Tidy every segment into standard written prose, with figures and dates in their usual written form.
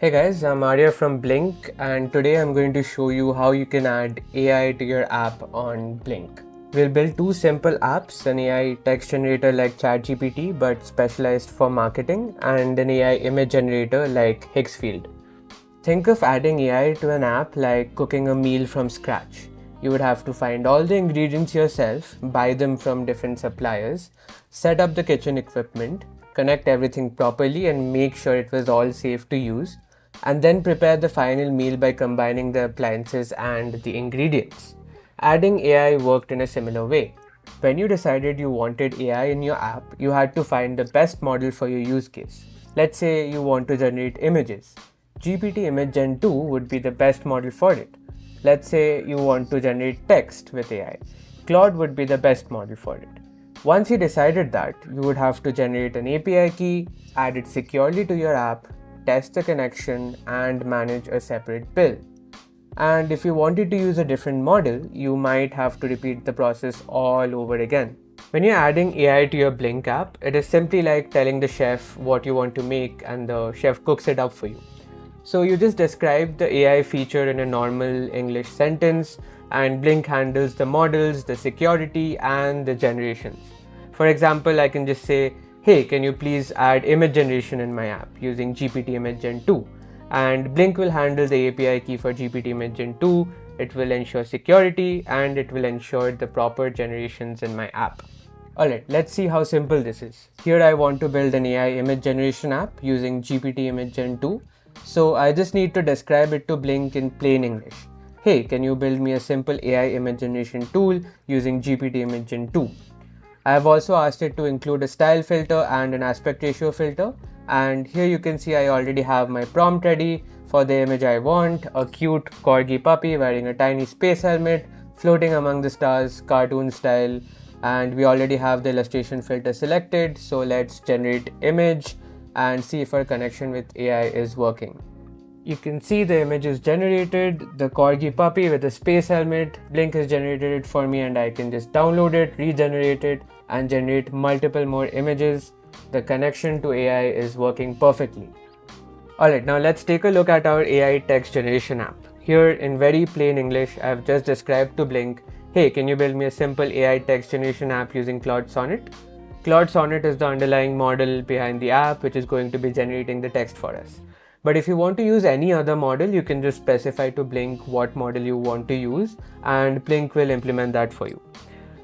Hey guys, I'm Arya from Blink, and today I'm going to show you how you can add AI to your app on Blink. We'll build two simple apps, an AI text generator like ChatGPT but specialized for marketing, and an AI image generator like Higgsfield. Think of adding AI to an app like cooking a meal from scratch. You would have to find all the ingredients yourself, buy them from different suppliers, set up the kitchen equipment, connect everything properly and make sure it was all safe to use, and then prepare the final meal by combining the appliances and the ingredients. Adding AI worked in a similar way. When you decided you wanted AI in your app, you had to find the best model for your use case. Let's say you want to generate images. GPT Image Gen 2 would be the best model for it. Let's say you want to generate text with AI. Claude would be the best model for it. Once you decided that, you would have to generate an API key, add it securely to your app, test the connection, and manage a separate bill. And if you wanted to use a different model, you might have to repeat the process all over again. When you're adding AI to your Blink app, it is simply like telling the chef what you want to make and the chef cooks it up for you. So you just describe the AI feature in a normal English sentence, and Blink handles the models, the security, and the generations. For example, I can just say, hey, can you please add image generation in my app using GPT Image Gen 2? And Blink will handle the API key for GPT Image Gen 2, it will ensure security, and it will ensure the proper generations in my app. Alright, let's see how simple this is. Here I want to build an AI image generation app using GPT Image Gen 2. So I just need to describe it to Blink in plain English. Hey, can you build me a simple AI image generation tool using GPT Image Gen 2? I have also asked it to include a style filter and an aspect ratio filter. And here you can see I already have my prompt ready for the image I want, a cute corgi puppy wearing a tiny space helmet, floating among the stars, cartoon style. And we already have the illustration filter selected, so let's generate image and see if our connection with AI is working. You can see the image is generated, the corgi puppy with a space helmet. Blink has generated it for me and I can just download it, regenerate it, and generate multiple more images. The connection to AI is working perfectly. Alright, now let's take a look at our AI text generation app. Here in very plain English, I've just described to Blink, hey, can you build me a simple AI text generation app using Claude Sonnet? Claude Sonnet is the underlying model behind the app, which is going to be generating the text for us. But if you want to use any other model, you can just specify to Blink what model you want to use, and Blink will implement that for you.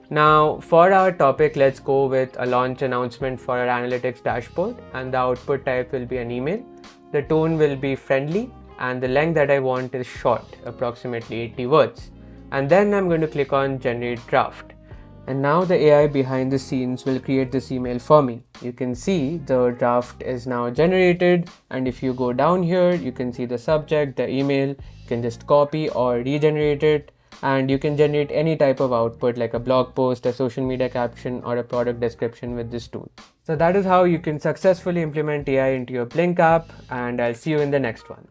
Now, for our topic, let's go with a launch announcement for our analytics dashboard, and the output type will be an email. The tone will be friendly, and the length that I want is short, approximately 80 words. And then I'm going to click on generate draft. And now the AI behind the scenes will create this email for me. You can see the draft is now generated, and if you go down here, you can see the subject, the email. You can just copy or regenerate it, and you can generate any type of output like a blog post, a social media caption, or a product description with this tool. So that is how you can successfully implement AI into your Blink app, and I'll see you in the next one.